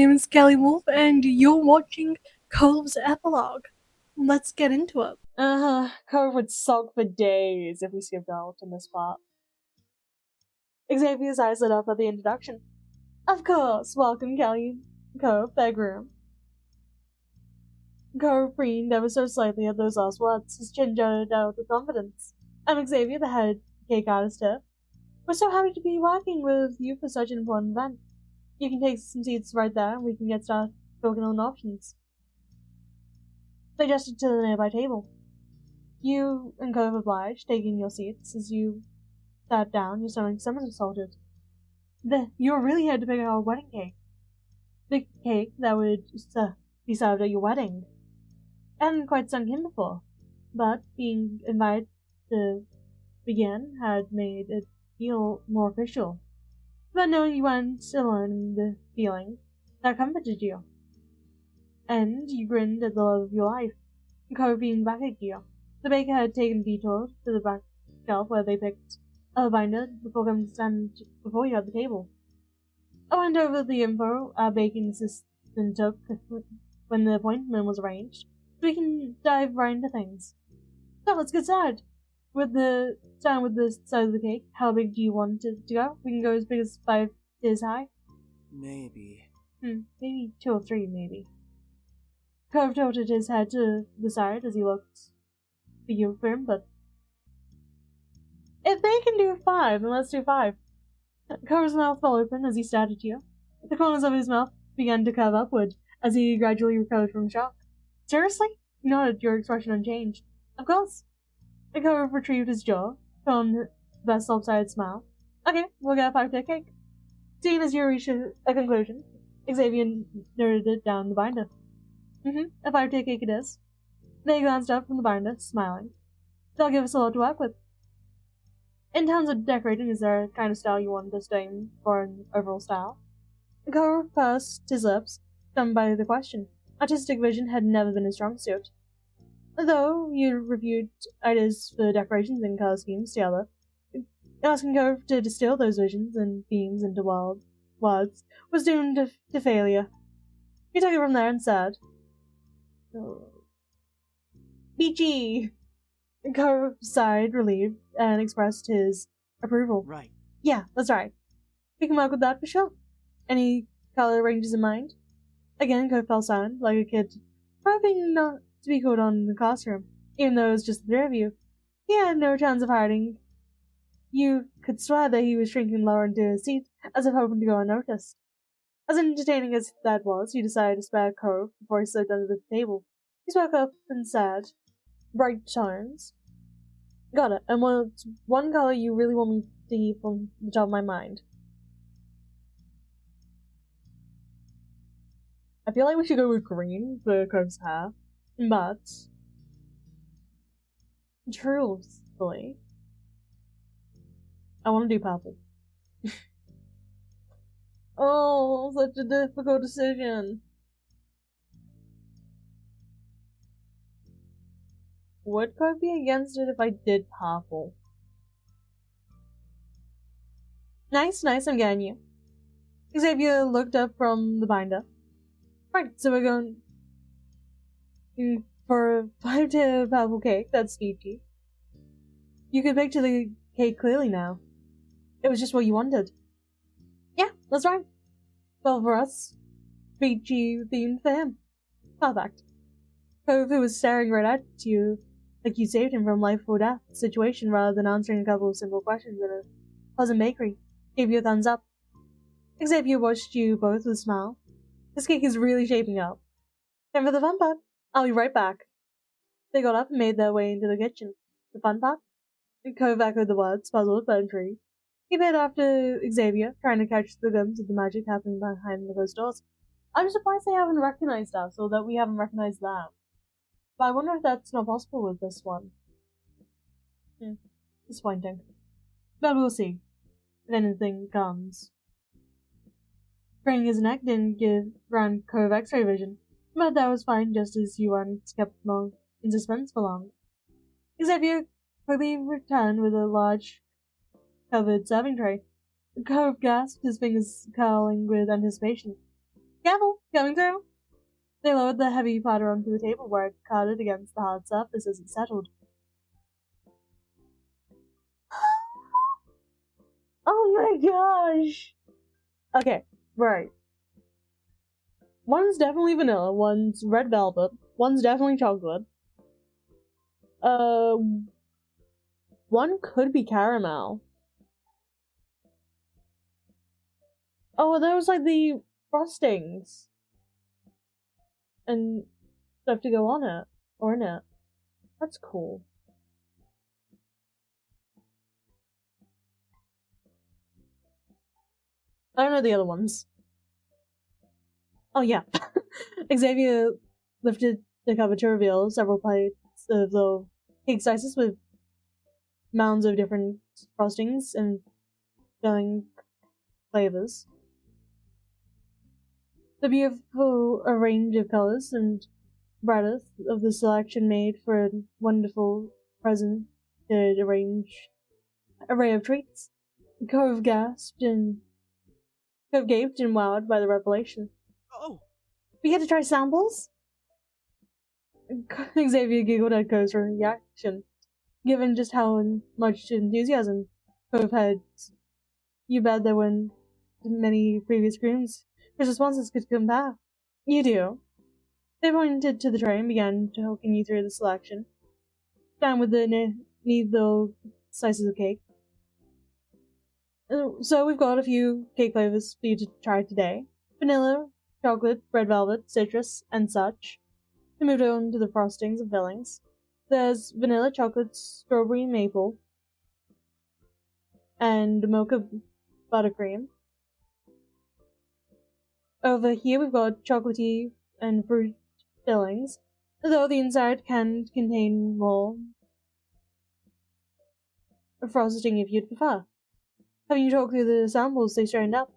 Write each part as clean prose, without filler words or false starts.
name is Kelly Wolf, and you're watching Cole's Epilogue. Let's get into it. Cove would sulk for days if we skipped out on this part. Xavier's eyes lit up at the introduction. Of course, welcome Kelly, Cove, their groom. Cove preened ever so slightly at those last words, his chin jutted out with confidence. I'm Xavier, the head cake artist here. We're so happy to be working with you for such an important event. You can take some seats right there, and we can get started talking on options. They gestured to the nearby table. You and Cove obliged, taking your seats. As you sat down, your stomach somersaulted. You were really here to pick out a wedding cake. The cake that would be served at your wedding. I hadn't quite sunk in before, but being invited to begin had made it feel more official. But knowing you weren't alone in the feeling, that comforted you. And you grinned at the love of your life, Cove being back at you. The baker had taken a detour to the back shelf where they picked a binder before coming to stand before you at the table. I went over the info our baking assistant took when the appointment was arranged, so we can dive right into things. So let's get started. With the size of the cake, how big do you want it to go? We can go as big as 5 tiers high. Maybe. Maybe 2 or 3, maybe. Cove tilted his head to the side as he looked for you for him, but if they can do 5, then let's do 5. Cove's mouth fell open as he stared at you. The corners of his mouth began to curve upward as he gradually recovered from shock. Seriously? You nodded, your expression unchanged. Of course. The Cove retrieved his jaw, put on the best lopsided smile. Okay, we'll get a 5-tier cake. Seeing as you reached a conclusion, Xavier noted it down the binder. A 5-tier cake it is. They glanced up from the binder, smiling. They'll give us a lot to work with. In terms of decorating, is there a kind of style you want to aim for an overall style? The Cove pursed his lips, stunned by the question. Artistic vision had never been his strong suit. Though you reviewed ideas for decorations and color schemes together, asking Cove to distill those visions and themes into words was doomed to failure. He took it from there and said, Beachy! Cove sighed, relieved, and expressed his approval. Right. Yeah, that's right. We can work with that for sure. Any color ranges in mind? Again, Cove fell silent, like a kid, hoping not to be called on in the classroom, even though it was just the 3 of you. He had no chance of hiding. You could swear that he was shrinking lower into his seat, as if hoping to go unnoticed. As entertaining as that was, you decided to spare Cove before he slipped under the table. He spoke up and said, bright tones. Got it. And what's one color you really want me to keep from the top of my mind? I feel like we should go with green for Cove's hair, but truthfully, I want to do purple. Oh, such a difficult decision. Would Cove be against it if I did purple? Nice, I'm getting you. Xavier looked up from the binder. Right, so we're going for a 5-tier purple cake, that's peachy. You can picture the cake clearly now. It was just what you wanted. Yeah, that's right. Well, for us, peachy themed for him. Perfect. Cove, who was staring right at you, like you saved him from life or death situation rather than answering a couple of simple questions in a pleasant bakery, gave you a thumbs up. Xavier watched you both with a smile. This cake is really shaping up. Time for the fun part. I'll be right back. They got up and made their way into the kitchen. The fun part? Cove echoed the words, puzzled but intrigued. He peered after Xavier, trying to catch the glimpse of the magic happening behind the closed doors. I'm surprised they haven't recognized us, or that we haven't recognized them. But I wonder if that's not possible with this one. Disappointing. But we'll see. If anything comes. Craning his neck didn't give Grand Cove X-ray vision, but that was fine just as you weren't kept long in suspense for long. Xavier quickly returned with a large covered serving tray. Cove gasped, his fingers curling with anticipation. Careful, coming through. They lowered the heavy platter onto the table where it clattered against the hard surface as it settled. Oh my gosh! Okay, right. One's definitely vanilla, one's red velvet, one's definitely chocolate. One could be caramel. Oh, there was like the frostings and stuff to go on it or in it. That's cool. I don't know the other ones. Oh yeah. Xavier lifted the cover to reveal several plates of little cake slices with mounds of different frostings and filling flavors. The beautiful range of colors and breadth of the selection made for a wonderful presented array of treats. Cove gaped and wowed by the revelation. Oh, We had to try samples? Xavier giggled at Cove's reaction, given just how much enthusiasm Cove had. You bet there weren't many previous screens his responses could compare. You do. They pointed to the tray and began talking you through the selection. Down with the neat little slices of cake. So we've got a few cake flavors for you to try today. Vanilla, chocolate, red velvet, citrus, and such. We moved on to the frostings and fillings. There's vanilla, chocolate, strawberry, maple, and mocha buttercream. Over here we've got chocolatey and fruit fillings, though the inside can contain more frosting if you'd prefer. Having you talk through the samples they strained up.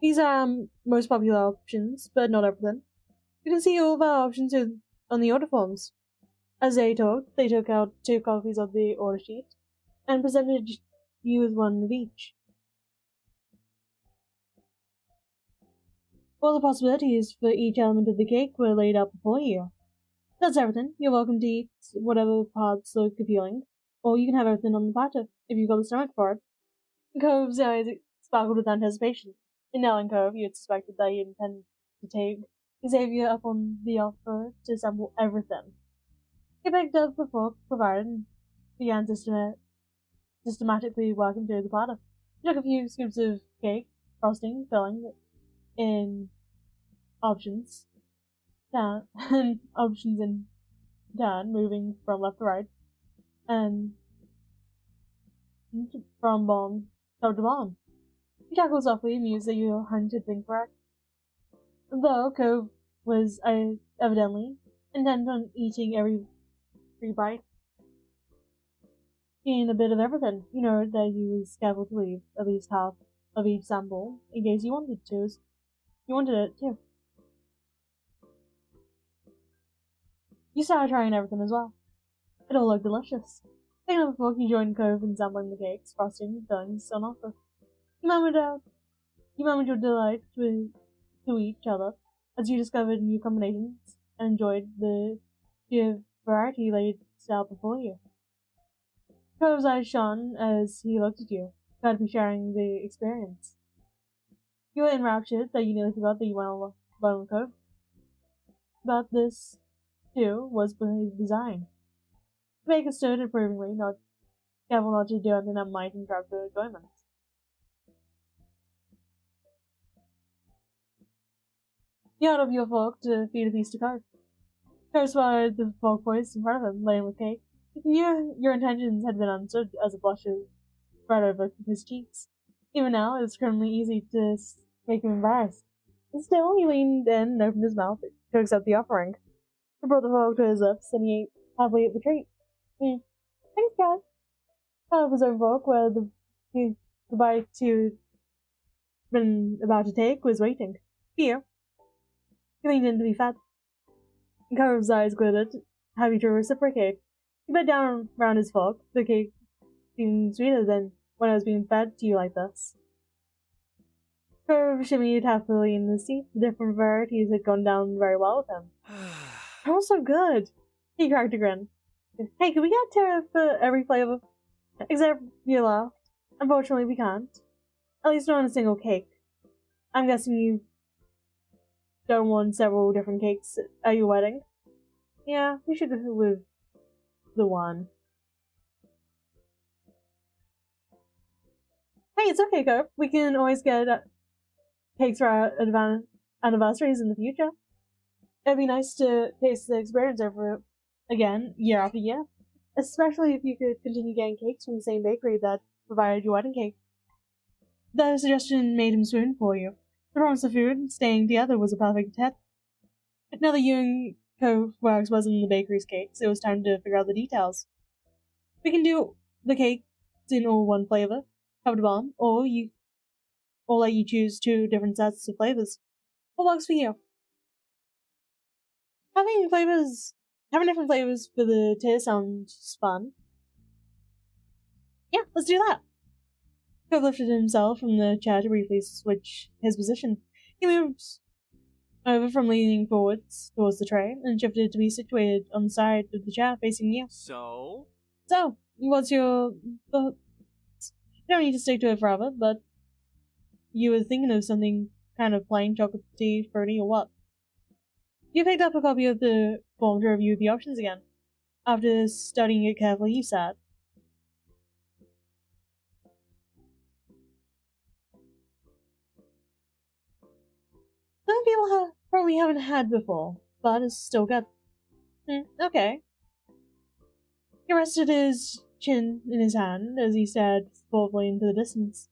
These are most popular options, but not everything. You can see all of our options on the order forms. As they talked, they took out 2 copies of the order sheet and presented you with one of each. All the possibilities for each element of the cake were laid out before you. That's everything. You're welcome to eat whatever parts look appealing, or you can have everything on the platter if you've got the stomach for it. Cove's eyes sparkled with anticipation. In knowing Cove, you had suspected that he intended to take Xavier up on the offer to assemble everything. He picked up a fork provided and began systematically working through the platter. He took a few scoops of cake, frosting, filling in options down and options in turn, moving from left to right and from bottom top to bottom. He chuckled softly, amused that your hunch had been correct. Though Cove was evidently intent on eating every bite and a bit of everything, you know that he was careful to leave at least half of each sample in case you wanted to. You wanted it too. You started trying everything as well. It all looked delicious. Picking up a fork, you joined Cove in sampling the cakes, frosting, fillings on offer. You murmured your delight to each other as you discovered new combinations and enjoyed the sheer variety laid out before you. Cove's eyes shone as he looked at you, glad to be sharing the experience. You were enraptured that you nearly forgot that you went alone with Cove. But this, too, was by design. The baker stood approvingly, not careful not to do anything that might interrupt their enjoyment. You held up your fork to feed a piece to Cove. Cove swallowed the fork poised in front of him, laden with cake. He knew your intentions had been understood as a blush spread over his cheeks. Even now, it was criminally easy to make him embarrassed. But still, he leaned in and opened his mouth to accept the offering. He brought the fork to his lips, and he ate happily at the treat. Thanks, guys. Out of his own fork, where the bite he'd been about to take was waiting. Here. He leaned in to be fed. Cove's eyes glittered, happy to reciprocate. He bent down round his fork. The cake seemed sweeter than when I was being fed to you like this. Cove shimmied happily in the seat. The different varieties had gone down very well with him. They're all so good. He cracked a grin. Hey, can we get tariff for every flavor? Except you laughed. Unfortunately, we can't. At least not on a single cake. I'm guessing you don't want several different cakes at your wedding. Yeah, we should go with the one. Hey, it's okay, Cove. We can always get cakes for our anniversaries in the future. It'd be nice to taste the experience over again, year after year. Especially if you could continue getting cakes from the same bakery that provided your wedding cake. The suggestion made him swoon for you. The promise of food, staying together, was a perfect hit. Now that you and Cove Works wasn't the bakery's cakes, it was time to figure out the details. We can do the cakes in all one flavor, covered bomb, or let you choose two different sets of flavors. What works for you? Having different flavors for the tier sounds fun. Yeah, let's do that. Cove lifted himself from the chair to briefly switch his position. He moved over from leaning forwards towards the tray and shifted to be situated on the side of the chair facing you. So, What's your thoughts? You don't need to stick to it forever, but you were thinking of something kind of plain, chocolatey, fruity, or what? You picked up a copy of the form to review the options again. After studying it carefully, you said, some people probably haven't had before, but it's still good. Okay. He rested his chin in his hand as he stared thoughtfully into the distance.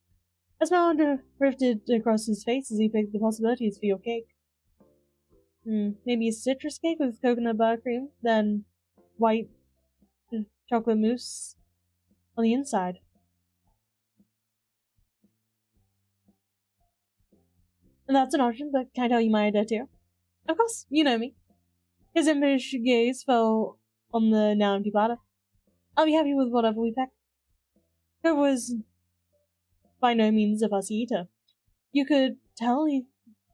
A smile drifted across his face as he picked the possibilities for your cake. Maybe a citrus cake with coconut buttercream, then white chocolate mousse on the inside. And that's an option, but can I tell you my idea too? Of course, you know me. His impish gaze fell on the now empty platter. I'll be happy with whatever we pick. Cove was by no means a fussy eater. You could tell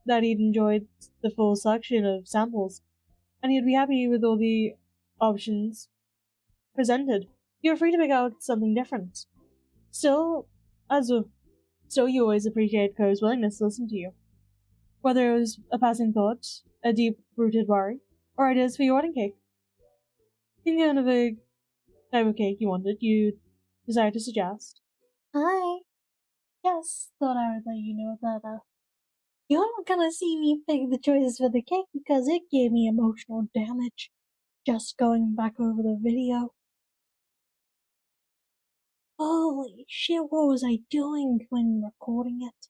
that he'd enjoyed the full selection of samples, and he'd be happy with all the options presented. You're free to pick out something different. Still, you always appreciate Cove's willingness to listen to you. Whether it was a passing thought, a deep-rooted worry, or ideas for your wedding cake. Thinking of the type of cake you wanted, you decided to suggest. Hi. Yes, thought I would let you know that, you're not gonna see me pick the choices for the cake because it gave me emotional damage just going back over the video. Holy shit, what was I doing when recording it?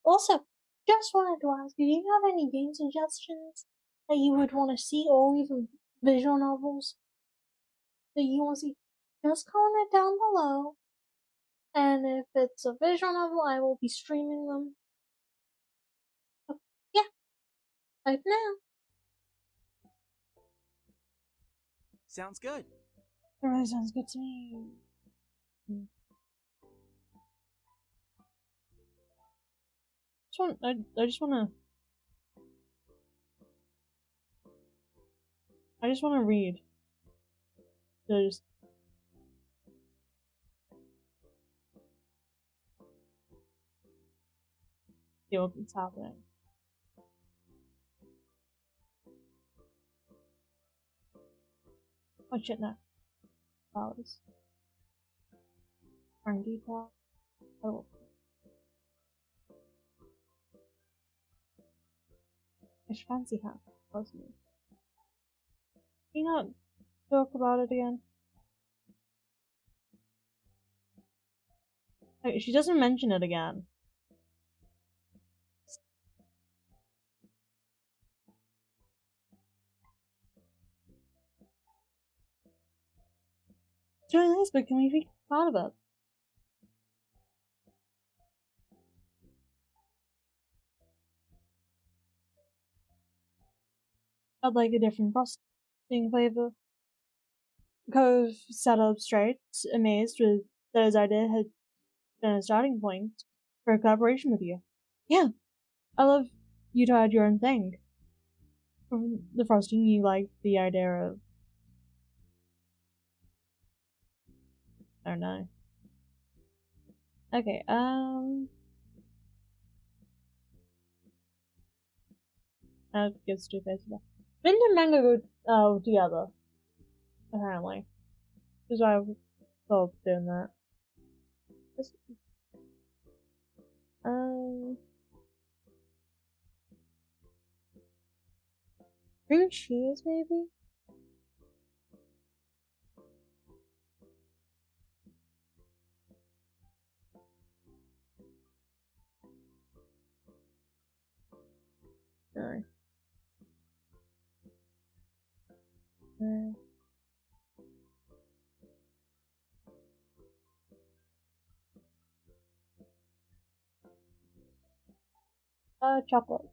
Also, just wanted to ask, do you have any game suggestions that you would want to see, or even visual novels that you want to see? Just comment down below, and if it's a visual novel, I will be streaming them. So, yeah, bye for now. sounds good. That really sounds good to me. I just wanna read. Just see what's happening. Oh shit, no. Flowers. Fern detail. Oh. I should fancy her. Can you not talk about it again? Okay, she doesn't mention it again. It's really nice, but can we be proud of it? I'd like a different frosting flavor. Cove sat up straight, amazed with that his idea had been a starting point for a collaboration with you. Yeah, I love you to add your own thing. From the frosting, you like the idea of. I don't know. Okay, I'll get stupid. Mint and mango go together, apparently. Because I thought doing that. Um, cream cheese, maybe? No. Chocolate.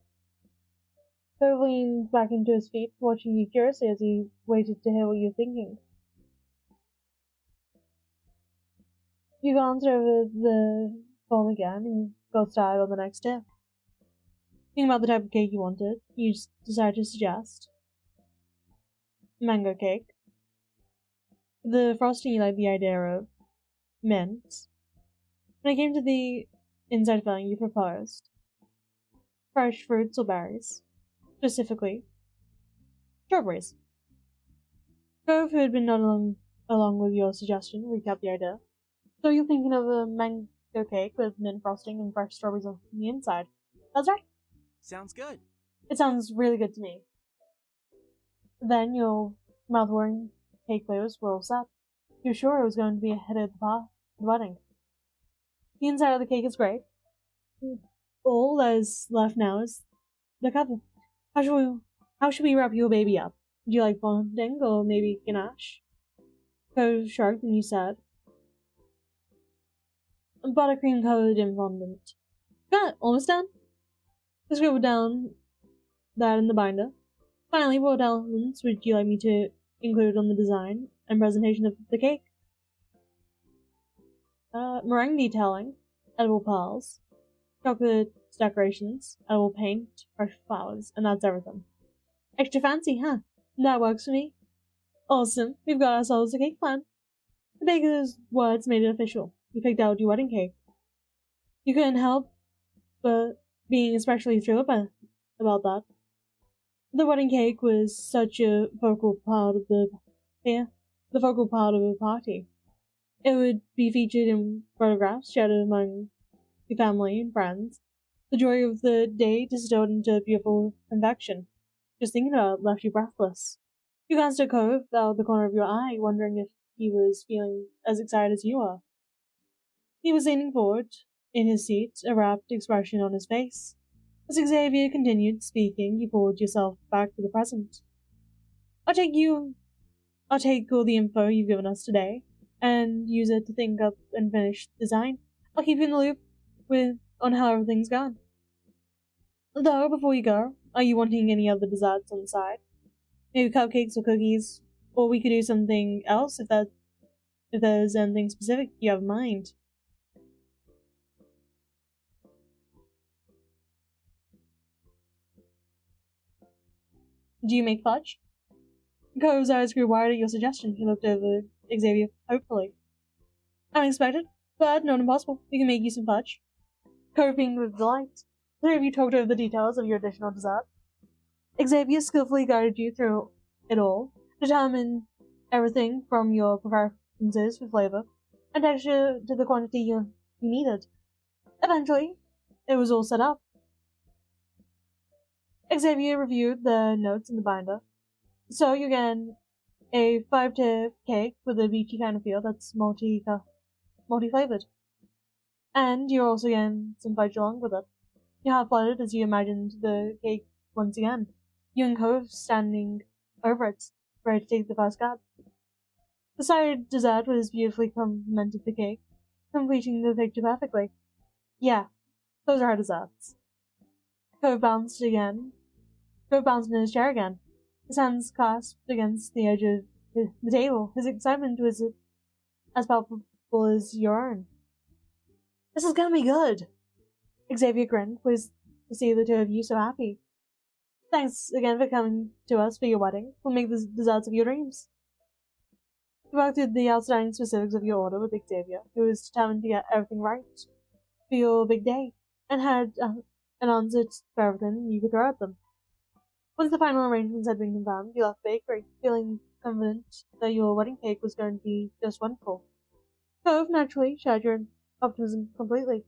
Cove leaned back into his feet, watching you curiously as he waited to hear what you were thinking. You glanced over the form again and got started on the next step. Thinking about the type of cake you wanted, you decided to suggest mango cake. The frosting you liked the idea of mint. When it came to the inside filling, you proposed fresh fruits or berries, specifically strawberries. Cove, who had been nodding along with your suggestion, recapped the idea. So you're thinking of a mango cake with mint frosting and fresh strawberries on the inside. That's right. Sounds good. It sounds really good to me. Then your mouth-watering cake flavors were all set. You were sure it was going to be a hit at the wedding. The inside of the cake is great. All that is left now is the cover. How should we wrap your baby up? Do you like fondant or maybe ganache? Cove shrugged and you said, buttercream colored in fondant. Got it, almost done. I scribbled down that in the binder. Finally, what elements would you like me to include on the design and presentation of the cake? Meringue detailing, edible pearls, chocolate decorations, edible paint, fresh flowers, and that's everything. Extra fancy, huh? That works for me. Awesome, we've got ourselves a cake plan. The baker's words made it official. You picked out your wedding cake. You couldn't help but being especially thrilled about that. The wedding cake was such a focal part of the party. It would be featured in photographs shared among your family and friends. The joy of the day distilled into beautiful confection. Just thinking about it left you breathless. You glanced at Cove out of the corner of your eye, wondering if he was feeling as excited as you were. He was leaning forward in his seat, a rapt expression on his face. As Xavier continued speaking, you pulled yourself back to the present. I'll take all the info you've given us today and use it to think up and finish design. I'll keep you in the loop on how everything's gone. Though, before you go, are you wanting any other desserts on the side? Maybe cupcakes or cookies? Or we could do something else if there's anything specific you have in mind. Do you make fudge? Cove's eyes grew wide at your suggestion. He looked over Xavier hopefully. Unexpected, but not impossible. We can make you some fudge. Cove beamed with delight. The three of you talked over the details of your additional dessert. Xavier skillfully guided you through it all, determined everything from your preferences for flavor and texture to the quantity you needed. Eventually, it was all set up. Xavier reviewed the notes in the binder. So you get a 5-tier cake with a beachy kind of feel that's multi-flavored. And you're also getting some fudge along with it. You're half flattered as you imagined the cake once again. You and Cove standing over it, ready to take the first cut. The side dessert was beautifully complemented the cake, completing the picture perfectly. Yeah, those are our desserts. Cove bounced in his chair again, his hands clasped against the edge of the table. His excitement was as palpable as your own. This is gonna be good. Xavier grinned, pleased to see the two of you so happy. Thanks again for coming to us for your wedding. We'll make the desserts of your dreams. You walked through the outstanding specifics of your order with Xavier, who was determined to get everything right for your big day, and had an answer for everything you could throw at them. Once the final arrangements had been confirmed, you left the bakery, feeling confident that your wedding cake was going to be just wonderful. Cove naturally shared your optimism completely.